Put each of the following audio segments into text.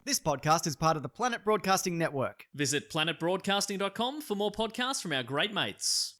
This podcast is part of the Planet Broadcasting Network. Visit planetbroadcasting.com for more podcasts from our great mates.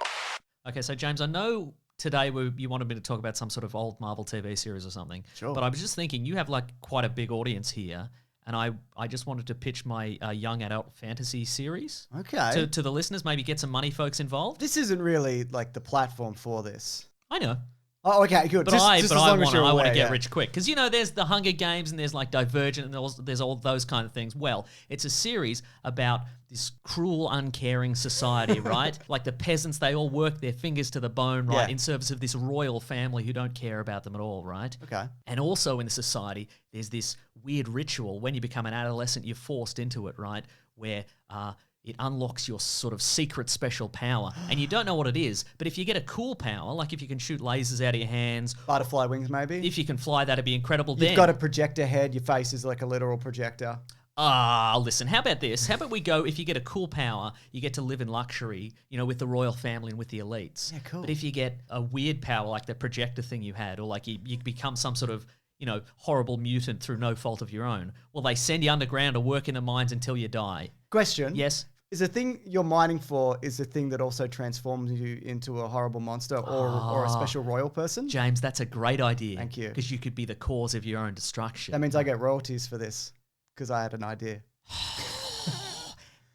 Okay, so James, I know today you wanted me to talk about some sort of old Marvel TV series or something. Sure. But I was just thinking, you have like quite a big audience here, and I just wanted to pitch my young adult fantasy series. Okay. To the listeners, maybe get some money folks involved. This isn't really like the platform for this. I know. Oh, okay, good. But I want to get rich quick. Because, you know, there's the Hunger Games and there's like Divergent and there's all those kind of things. Well, it's a series about this cruel, uncaring society, right? Like the peasants, they all work their fingers to the bone, right? Yeah. In service of this royal family who don't care about them at all, right? Okay. And also in the society, there's this weird ritual. When you become an adolescent, you're forced into it, right? Where it unlocks your sort of secret special power. And you don't know what it is, but if you get a cool power, like if you can shoot lasers out of your hands. Butterfly wings, maybe? If you can fly, that'd be incredible. You've got a projector head. Your face is like a literal projector. Listen, how about this? How about we go, if you get a cool power, you get to live in luxury, you know, with the royal family and with the elites. Yeah, cool. But if you get a weird power, like the projector thing you had, or like you become some sort of, you know, horrible mutant through no fault of your own, well, they send you underground to work in the mines until you die. Question. Yes? Is the thing you're mining for is the thing that also transforms you into a horrible monster or a special royal person? James, that's a great idea. Thank you. Because you could be the cause of your own destruction. That means I get royalties for this because I had an idea.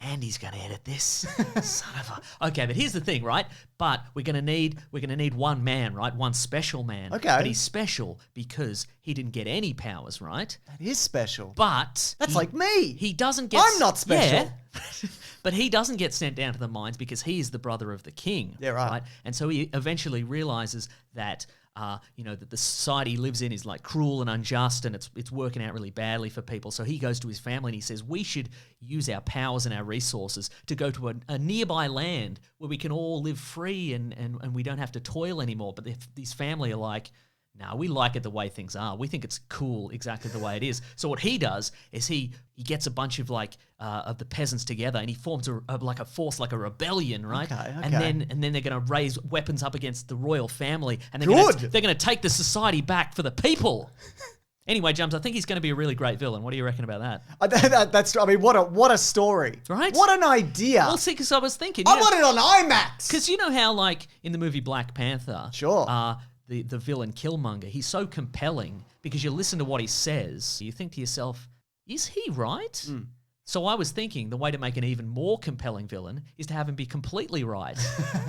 Andy's gonna edit this. Son of a... Okay, but here's the thing, right? But we're gonna need one man, right? One special man. Okay. But he's special because he didn't get any powers, right? That is special. But That's like me. He doesn't get... I'm not special. Yeah. But he doesn't get sent down to the mines because he is the brother of the king. Yeah, right. And so he eventually realizes that, that the society he lives in is like cruel and unjust and it's working out really badly for people. So he goes to his family and he says, we should use our powers and our resources to go to a nearby land where we can all live free and we don't have to toil anymore. But these family are like, no, we like it the way things are. We think it's cool exactly the way it is. So what he does is he gets a bunch of of the peasants together and he forms a force, like a rebellion, right? Okay. And then they're going to raise weapons up against the royal family and they're going to take the society back for the people. Anyway, Jums, I think he's going to be a really great villain. What do you reckon about that? That's. I mean, what a story, right? What an idea. Well, see, because I was thinking, I want it on IMAX. Because you know how, like in the movie Black Panther, sure. The villain Killmonger, he's so compelling because you listen to what he says. You think to yourself, is he right? Mm. So I was thinking the way to make an even more compelling villain is to have him be completely right.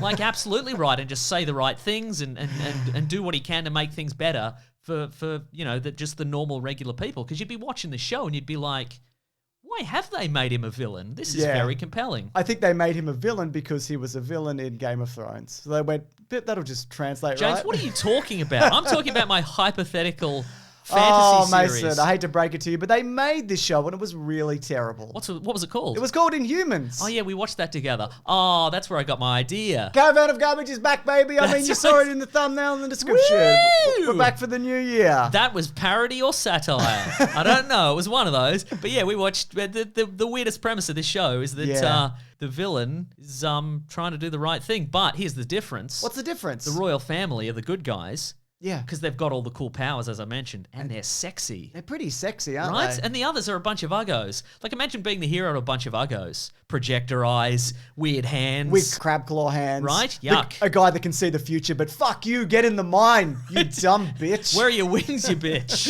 Like absolutely right and just say the right things and do what he can to make things better for just the normal regular people. Because you'd be watching the show and you'd be like, why have they made him a villain? This is very compelling. I think they made him a villain because he was a villain in Game of Thrones. So they went, that'll just translate, James, right? what are you talking about? I'm talking about my hypothetical fantasy series. Mason, I hate to break it to you, but they made this show and it was really terrible. What was it called? It was called Inhumans. Oh, yeah, we watched that together. Oh, that's where I got my idea. Caravan of Garbage is back, baby. I mean, you saw it in the thumbnail and the description. Woo! We're back for the new year. That was parody or satire. I don't know. It was one of those. But yeah, we watched... The weirdest premise of this show is that the villain is trying to do the right thing. But here's the difference. What's the difference? The royal family are the good guys. Yeah. Because they've got all the cool powers, as I mentioned, and they're sexy. They're pretty sexy, aren't right? they? And the others are a bunch of uggos. Like, imagine being the hero of a bunch of uggos. Projector eyes, weird hands. With crab claw hands. Right? Yuck. A guy that can see the future, but fuck you, get in the mine, you dumb bitch. Where are your wings, you bitch?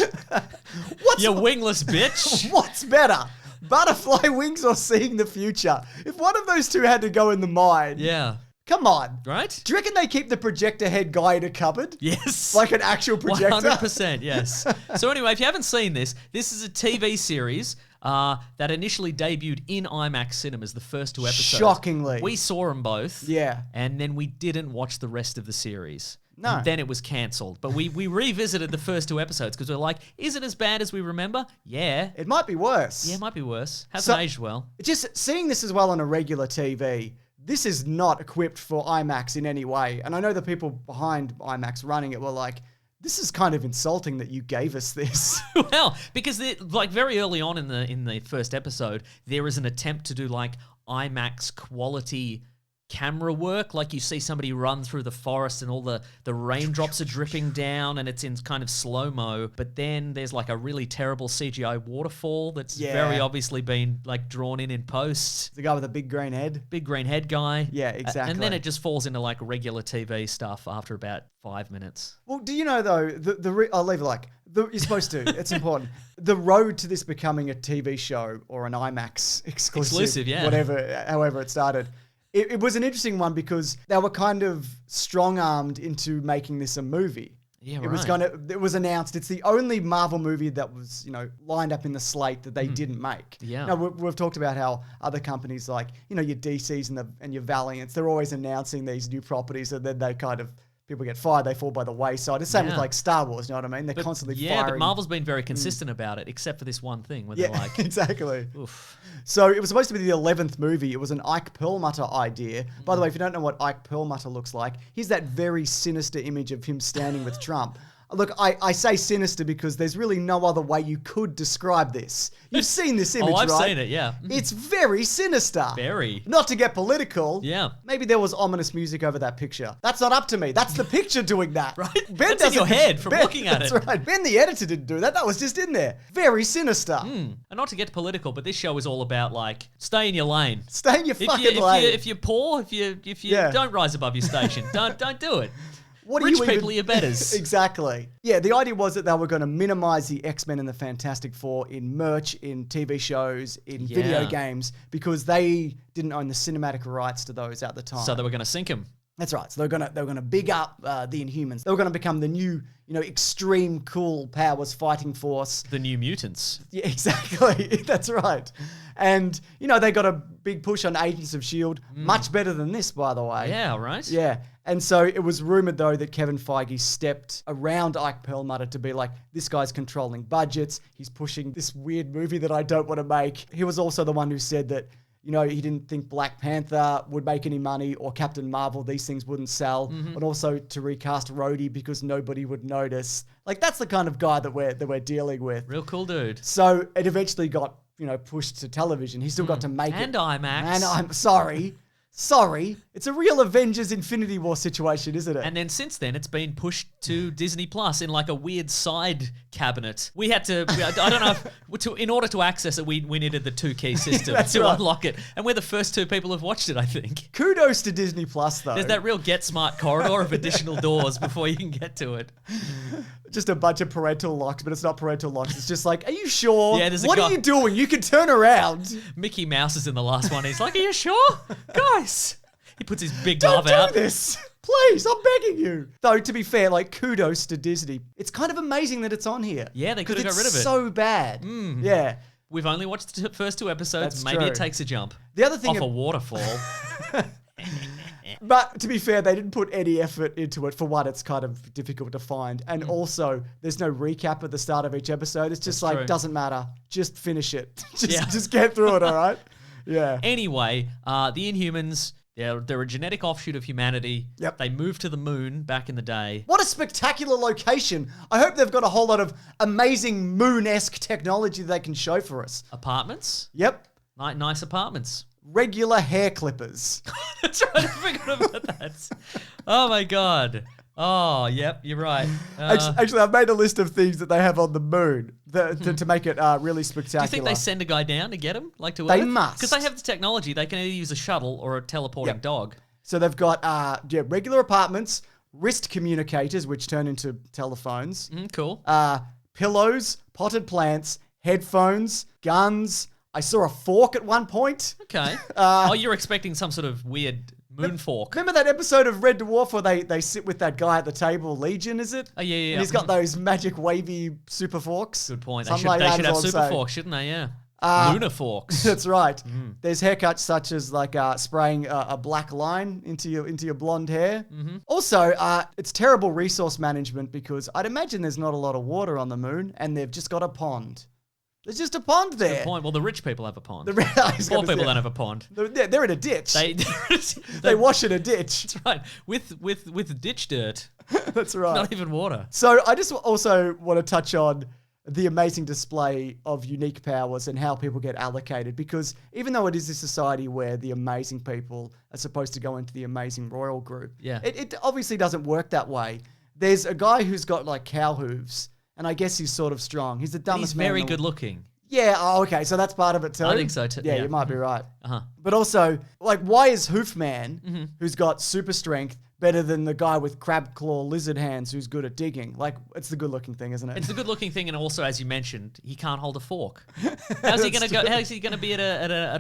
You wingless bitch. What's better? Butterfly wings or seeing the future? If one of those two had to go in the mine. Yeah. Come on. Right? Do you reckon they keep the projector head guy in a cupboard? Yes. Like an actual projector? 100%, yes. So anyway, if you haven't seen this is a TV series that initially debuted in IMAX cinemas, the first two episodes. Shockingly. We saw them both. Yeah. And then we didn't watch the rest of the series. No. And then it was cancelled. But we revisited the first two episodes because we're like, is it as bad as we remember? Yeah. It might be worse. Yeah, it might be worse. Hasn't aged well. Just seeing this as well on a regular TV, this is not equipped for IMAX in any way. And I know the people behind IMAX running it were like, this is kind of insulting that you gave us this. Well, because like very early on in the first episode, there is an attempt to do like IMAX quality camera work. Like you see somebody run through the forest and all the raindrops are dripping down and it's in kind of slow-mo. But then there's like a really terrible CGI waterfall that's very obviously been like drawn in post. The guy with the big green head. Big green head guy. Yeah, exactly. And then it just falls into like regular TV stuff after about 5 minutes. Well, do you know though, I'll leave it like, you're supposed to, it's important. The road to this becoming a TV show or an IMAX exclusive, yeah. whatever, however it started, it was an interesting one because they were kind of strong-armed into making this a movie. Yeah, It was announced. It's the only Marvel movie that was, lined up in the slate that they didn't make. Yeah. Now, we've talked about how other companies like, your DCs and your Valiants, they're always announcing these new properties and then they kind of, people get fired, they fall by the wayside. It's the same with like Star Wars, you know what I mean? They're constantly firing. Yeah, but Marvel's been very consistent about it, except for this one thing where they're like... exactly. Oof. So it was supposed to be the 11th movie. It was an Ike Perlmutter idea. By the way, if you don't know what Ike Perlmutter looks like, here's that very sinister image of him standing with Trump. Look, I say sinister because there's really no other way you could describe this. You've seen this image, right? Oh, I've seen it, yeah. It's very sinister. Very. Not to get political. Yeah. Maybe there was ominous music over that picture. That's not up to me. That's the picture doing that. Right? That's in your head from looking at it. That's right. Ben, the editor, didn't do that. That was just in there. Very sinister. And not to get political, but this show is all about, like, stay in your lane. Stay in your fucking lane. If you're poor, if you don't rise above your station, don't do it. Rich people are your betters. Exactly. Yeah, the idea was that they were going to minimize the X-Men and the Fantastic Four in merch, in TV shows, in video games, because they didn't own the cinematic rights to those at the time. So they were going to sink them. That's right. So they were gonna big up the Inhumans. They were gonna become the new, extreme cool powers fighting force. The New Mutants. Yeah, exactly. That's right. And they got a big push on Agents of S.H.I.E.L.D. Much better than this, by the way. Yeah, right. Yeah. And so it was rumored though that Kevin Feige stepped around Ike Perlmutter to be like, this guy's controlling budgets. He's pushing this weird movie that I don't want to make. He was also the one who said that he didn't think Black Panther would make any money or Captain Marvel, these things wouldn't sell. And also to recast Rhodey because nobody would notice. Like, that's the kind of guy that we're dealing with. Real cool dude. So it eventually got, pushed to television. He still got to make it. And IMAX. And I'm sorry. It's a real Avengers Infinity War situation, isn't it? And then since then, it's been pushed to Disney Plus in like a weird side cabinet. We had to, I don't know, in order to access it, we needed the 2-key system to unlock it. And we're the first 2 people who've watched it, I think. Kudos to Disney Plus, though. There's that real get smart corridor of additional doors before you can get to it. Just a bunch of parental locks, but it's not parental locks. It's just like, are you sure? Yeah, what are you doing? You can turn around. Mickey Mouse is in the last one. He's like, are you sure? Guys. He puts his big glove out. Don't do this. Please, I'm begging you. Though, to be fair, kudos to Disney. It's kind of amazing that it's on here. Yeah, they could have got rid of it. It's so bad. Yeah. We've only watched the first 2 episodes. That's Maybe true. it takes a jump. The other thing... Off a waterfall. But to be fair, they didn't put any effort into it. For one, it's kind of difficult to find. And also, there's no recap at the start of each episode. It's just true. doesn't matter. Just finish it. Just get through it, all right? Yeah. Anyway, the Inhumans... They're a genetic offshoot of humanity. Yep. They moved to the moon back in the day. What a spectacular location. I hope they've got a whole lot of amazing moon-esque technology they can show for us. Apartments? Yep. Nice apartments. Regular hair clippers. That's right, I forgot about that. Oh my God. Oh, yep, you're right. Actually, I've made a list of things that they have on the moon to make it really spectacular. Do you think they send a guy down to get him? To they Earth? must. Because they have the technology. They can either use a shuttle or a teleporting dog. So they've got regular apartments, wrist communicators, which turn into telephones. Cool. Pillows, potted plants, headphones, guns. I saw a fork at one point. Okay. You're expecting some sort of weird... moon fork. Remember that episode of Red Dwarf where they sit with that guy at the table, Legion, is it? Oh, yeah. And he's got those magic wavy super forks. Good point. Something They should have is what I'm super saying. forks, shouldn't they? Yeah. Lunar forks. That's right. There's haircuts such as spraying a black line into your blonde hair. Also, it's terrible resource management because I'd imagine there's not a lot of water on the moon and they've just got a pond. There's just a pond there. Good point. Well, the rich people have a pond. Poor people don't have a pond. They're in a ditch. They wash in a ditch. That's right. With ditch dirt. That's right. Not even water. So I just also want to touch on the amazing display of unique powers and how people get allocated. Because even though it is a society where the amazing people are supposed to go into the amazing royal group, it obviously doesn't work that way. There's a guy who's got like cow hooves, and I guess he's sort of strong. He's the dumbest He's man. very good looking. Yeah, okay, so that's part of it too. I think so too. Yeah, you might be right. But also, like, why is Hoofman, who's got super strength, better than the guy with crab claw lizard hands who's good at digging? Like, it's the good looking thing, isn't it? It's the good looking thing, and also, as you mentioned, he can't hold a fork. How's he going to go? How is he going to be at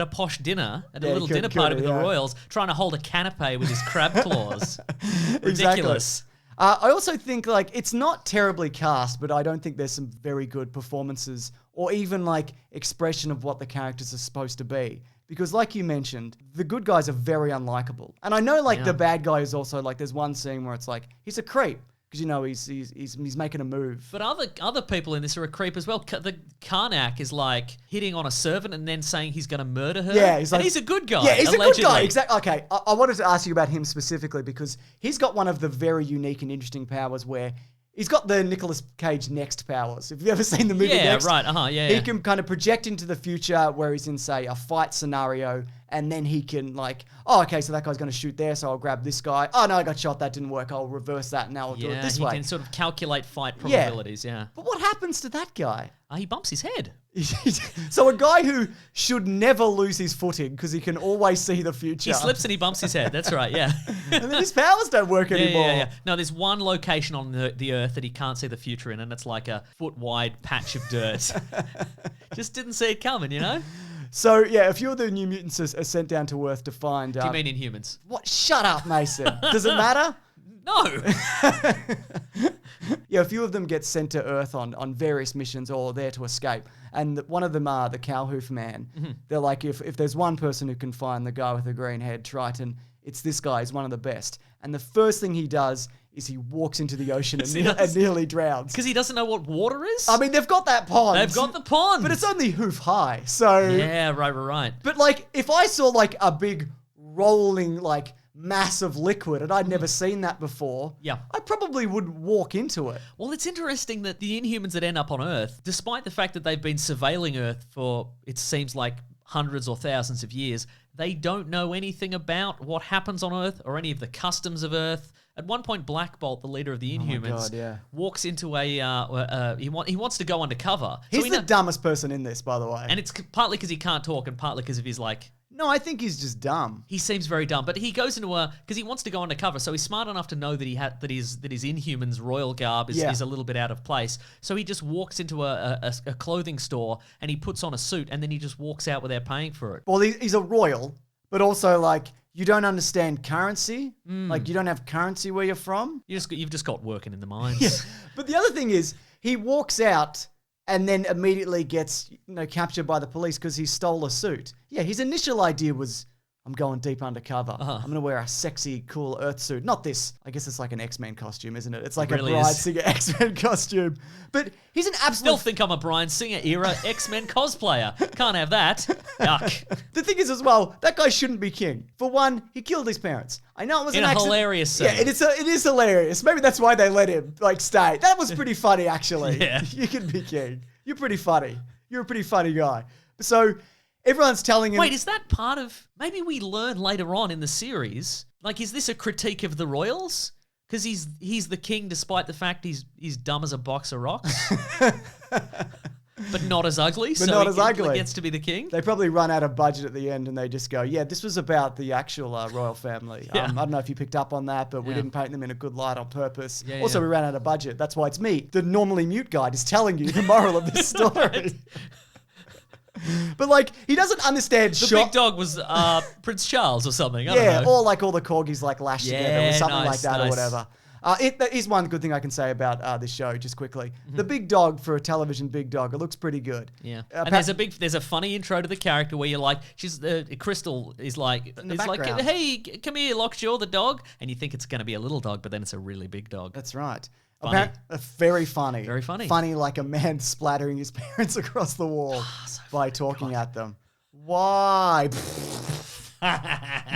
a posh dinner, at a little dinner party with the royals, trying to hold a canapé with his crab claws? Ridiculous. I also think, like, it's not terribly cast, but I don't think there's some very good performances or even, like, expression of what the characters are supposed to be. Because, like you mentioned, the good guys are very unlikable. And I know, like, the bad guy is also, like, there's one scene where it's like, he's a creep. Because, you know, he's making a move. But other people in this are a creep as well. The Karnak is, like, hitting on a servant and then saying he's going to murder her. Yeah, and he's a good guy. Yeah, he's allegedly. a good guy. Exactly. Okay, I wanted to ask you about him specifically because he's got one of the very unique and interesting powers where he's got the Nicolas Cage Next powers. Have you ever seen the movie Next? Yeah, right. He can kind of project into the future where he's in, say, a fight scenario, and then he can, like, oh, okay, so that guy's going to shoot there, so I'll grab this guy. Oh, no, I got shot. That didn't work. I'll reverse that, and now I'll do it this way. He can sort of calculate fight probabilities, yeah. But what happens to that guy? He bumps his head. So a guy who should never lose his footing because he can always see the future. He slips and he bumps his head. That's right, yeah. And then his powers don't work anymore. Yeah. No, there's one location on the Earth that he can't see the future in, and it's like a foot-wide patch of dirt. Just didn't see it coming, you know? So, yeah, a few of the New Mutants are sent down to Earth to find... Do you mean Inhumans? What? Shut up, Mason. Does it matter? No. Yeah, a few of them get sent to Earth on various missions or there to escape. And one of them the Cowhoof Man. They're like, if there's one person who can find the guy with the green head, Triton, it's this guy. He's one of the best. And the first thing he does is he walks into the ocean and nearly drowns. Because he doesn't know what water is? I mean, they've got that pond. They've got the pond. But it's only hoof high, so... Yeah, right. But, like, if I saw, like, a big rolling, like, mass of liquid and I'd never seen that before, I probably would walk into it. Well, it's interesting that the Inhumans that end up on Earth, despite the fact that they've been surveilling Earth for, it seems like, hundreds or thousands of years, they don't know anything about what happens on Earth or any of the customs of Earth. At one point, Black Bolt, the leader of the Inhumans, walks into he wants to go undercover. He's the dumbest person in this, by the way. And it's partly because he can't talk and partly because of his, like... No, I think he's just dumb. He seems very dumb, but he goes into because he wants to go undercover, so he's smart enough to know that his Inhumans royal garb is a little bit out of place. So he just walks into a clothing store and he puts on a suit and then he just walks out without paying for it. Well, he's a royal, but also, like, you don't understand currency. Like, you don't have currency where you're from. You've just got working in the mines. Yeah. But the other thing is, he walks out and then immediately gets, captured by the police because he stole a suit. Yeah, his initial idea was, I'm going deep undercover. I'm going to wear a sexy, cool Earth suit. Not this. I guess it's like an X-Men costume, isn't it? It's like a Bryan Singer X-Men costume. But he's an absolute... Still think I'm a Bryan Singer era X-Men cosplayer. Can't have that. Yuck. The thing is as well, that guy shouldn't be king. For one, he killed his parents. I know it was an accident. Hilarious scene. Yeah, it is hilarious. Maybe that's why they let him, stay. That was pretty funny, actually. Yeah. You can be king. You're pretty funny. You're a pretty funny guy. So... everyone's telling him... Wait, is that part of... Maybe we learn later on in the series. Like, is this a critique of the royals? Because he's the king despite the fact he's dumb as a box of rocks. But not as ugly. But not as ugly. He gets to be the king. They probably run out of budget at the end and they just go, yeah, this was about the actual royal family. I don't know if you picked up on that, but we didn't paint them in a good light on purpose. Also, we ran out of budget. That's why it's me, the normally mute guy, is telling you the moral of this story. But, he doesn't understand... The big dog was Prince Charles or something. I don't know. Or, all the corgis, lashed together or something like that or whatever. That is one good thing I can say about this show, just quickly. The big dog, for a television big dog, it looks pretty good. Yeah. And there's a funny intro to the character where you're like, Crystal is like, hey, come here, Lockjaw, the dog. And you think it's going to be a little dog, but then it's a really big dog. That's right. Very funny. Very funny. Funny like a man splattering his parents across the wall by talking at them. Why?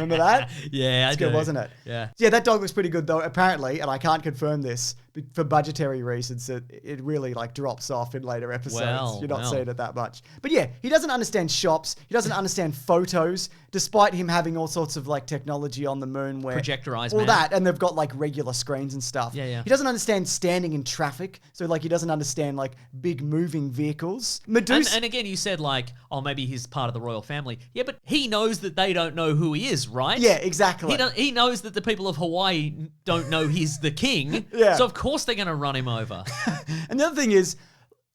Remember that? Yeah, It's good, wasn't it? Yeah. Yeah, that dog looks pretty good though, apparently, and I can't confirm this, but for budgetary reasons, it really like drops off in later episodes. Well, You're not seeing it that much. But yeah, he doesn't understand shops. He doesn't understand photos, despite him having all sorts of like technology on the moon where Projectorized, all man. that, and they've got like regular screens and stuff. Yeah. He doesn't understand standing in traffic, so like he doesn't understand like big moving vehicles. Medusa. And again, you said like, oh, maybe he's part of the royal family. Yeah, but he knows that they don't know who he is, right? Yeah, exactly. He knows that the people of Hawaii don't know he's the king. Yeah. So of course they're going to run him over. And the other thing is,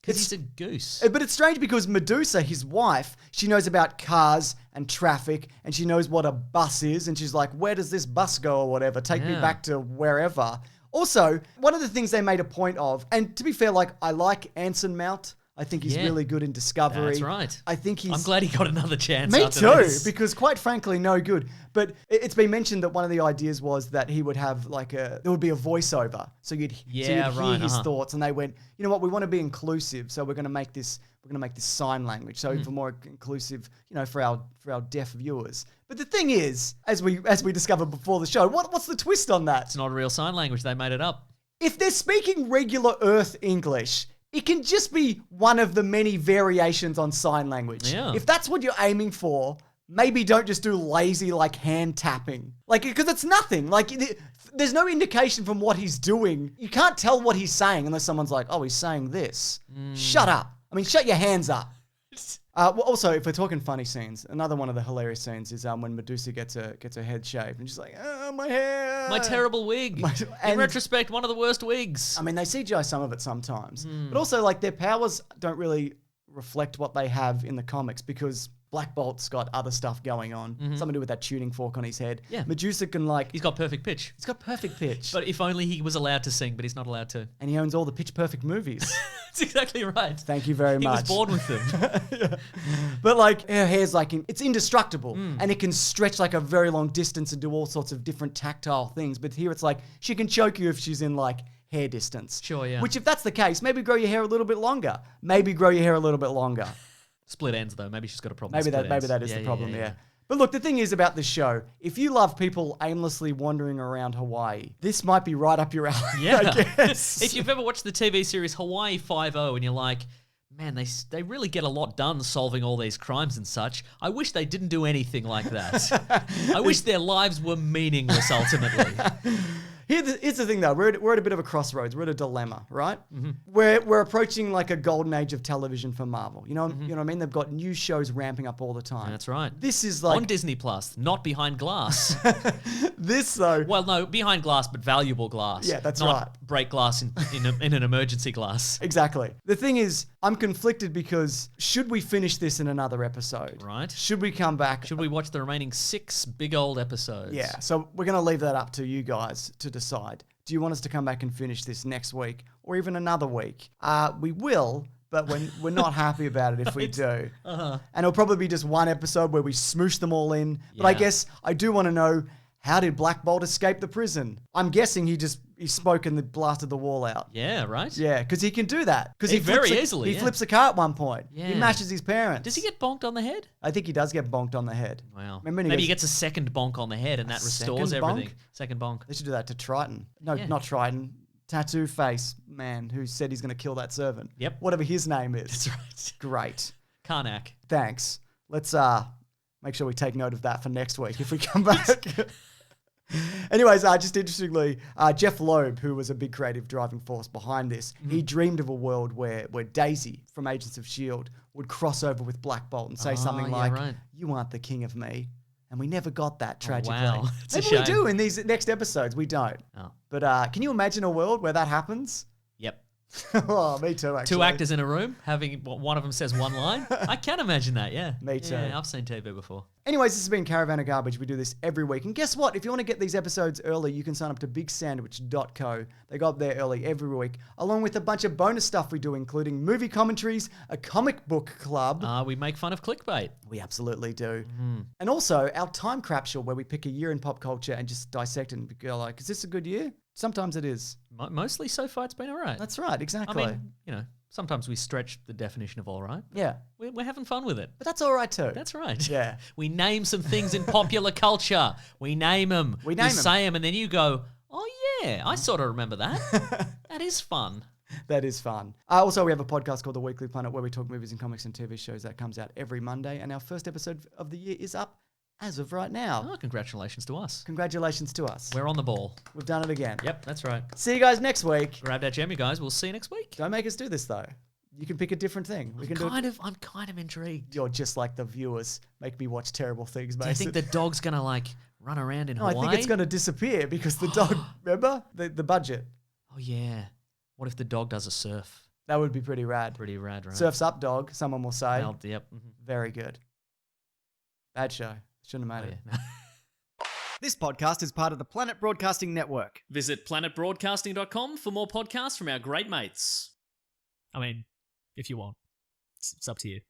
Because he's a goose. but it's strange because Medusa, his wife, she knows about cars and traffic, and she knows what a bus is, and she's like, where does this bus go or whatever? Take me Yeah. back to wherever. Also, one of the things they made a point of, and to be fair, like, I like Anson Mount. I think he's Yeah. really good in Discovery. That's right. I think he's... I'm glad he got another chance. Me after too, this. because quite frankly, no good. But it's been mentioned that one of the ideas was that he would have like there would be a voiceover, so you'd hear his thoughts, and they went, you know what, we want to be inclusive, so we're going to make this sign language, so for more inclusive, you know, for our deaf viewers. But the thing is, as we discovered before the show, what's the twist on that? It's not a real sign language. They made it up. If they're speaking regular Earth English, it can just be one of the many variations on sign language. Yeah. If that's what you're aiming for, maybe don't just do lazy, like, hand tapping. Like, because it's nothing. Like, there's no indication from what he's doing. You can't tell what he's saying unless someone's like, oh, he's saying this. Shut up. I mean, shut your hands up. Well, also, if we're talking funny scenes, another one of the hilarious scenes is when Medusa gets her head shaved, and she's like, "Oh, my hair, My terrible wig. In and- retrospect, one of the worst wigs. I mean, they CGI some of it sometimes, but also like their powers don't really reflect what they have in the comics because Black Bolt's got other stuff going on. Something to do with that tuning fork on his head. Yeah. Medusa can like He's got perfect pitch. he's got perfect pitch, But if only he was allowed to sing, but he's not allowed to. and he owns all the Pitch Perfect movies. That's exactly right. Thank you very He much. was born with them. But like her hair's like it's indestructible and it can stretch like a very long distance and do all sorts of different tactile things. But here it's like she can choke you if she's in like hair distance. Sure, yeah. Which if that's the case, maybe grow your hair a little bit longer. Maybe grow your hair a little bit longer. Split ends, though. Maybe she's got a problem Maybe with split ends. that is the problem, yeah. But look, the thing is about this show, if you love people aimlessly wandering around Hawaii, this might be right up your alley, Yeah. I guess. If you've ever watched the TV series Hawaii 5-0 and you're like, man, they really get a lot done solving all these crimes and such. I wish they didn't do anything like that. I wish their lives were meaningless ultimately. Here's the thing, though. We're at a bit of a crossroads. We're at a dilemma, right? We're approaching like a golden age of television for Marvel. You know what I mean? They've got new shows ramping up all the time. That's right. This is like... On Disney Plus, not behind glass. This, though... Well, no, behind glass, but valuable glass. Yeah, that's not right. break glass in an emergency glass. Exactly. The thing is, I'm conflicted because should we finish this in another episode? Right. Should we come back? Should we watch the remaining 6 big old episodes? Yeah, so we're going to leave that up to you guys to decide. Do you want us to come back and finish this next week or even another week? We will, but we're not happy about it if we do. And it'll probably be just one episode where we smoosh them all in. But I Yeah. guess I do want to know, how did Black Bolt escape the prison? I'm guessing he spoke and blasted the wall out. Yeah, right? Yeah, because he can do that. Because He very easily, He yeah. flips a car at one point. He Yeah. mashes his parents. Does he get bonked on the head? I think he does get bonked on the head. Wow. Remember when Maybe he goes- gets a second bonk on the head and that restores second bonk? everything. Second bonk. They should do that to Triton. No, Yeah. not Triton. Tattoo face man who said he's going to kill that servant. Yep. Whatever his name is. That's right. Great. Karnak. Thanks. Let's make sure we take note of that for next week if we come back. Anyways, just interestingly, Jeff Loeb, who was a big creative driving force behind this, he dreamed of a world where Daisy from Agents of S.H.I.E.L.D. would cross over with Black Bolt and say something yeah, like, right. "You aren't the king of me." And we never got that, tragically. wow. It's a Maybe we shame. do in these next episodes. We don't. Oh. But can you imagine a world where that happens? Yep. Oh, me too, actually. 2 actors in a room, having one of them says one line. I can imagine that, yeah. Me too. Yeah, I've seen TV before. Anyways, this has been Caravan of Garbage. We do this every week. And guess what? If you want to get these episodes early, you can sign up to bigsandwich.co. They go up there early every week, along with a bunch of bonus stuff we do, including movie commentaries, a comic book club. We make fun of clickbait. We absolutely do. And also our time capsule, where we pick a year in pop culture and just dissect it and go like, is this a good year? Sometimes it is. Mostly so far, it's been all right. That's right, exactly. I mean, Sometimes we stretch the definition of all right. Yeah. We're having fun with it. But that's all right too. That's right. Yeah. We name some things in popular culture. We name them. We name 'em. say them, and then you go, oh, yeah, I sort of remember that. That is fun. That is fun. Also, we have a podcast called The Weekly Planet where we talk movies and comics and TV shows that comes out every Monday. And our first episode of the year is up as of right now. Oh, congratulations to us. Congratulations to us. We're on the ball. We've done it again. Yep, that's right. See you guys next week. Grab that gem, you guys. We'll see you next week. Don't make us do this though. You can pick a different thing. We can do it. I'm kind of intrigued. You're just like the viewers. Make me watch terrible things, Do Mason. you think the dog's going to like run around in No, I Hawaii? think it's going to disappear because the dog, remember? The budget. Oh, yeah. What if the dog does a surf? That would be pretty rad. Pretty rad, right? Surf's up, dog, someone will say. Yep. Very good. Bad show. Shouldn't have Oh, made it. yeah. This podcast is part of the Planet Broadcasting Network. Visit planetbroadcasting.com for more podcasts from our great mates. I mean, if you want. It's up to you.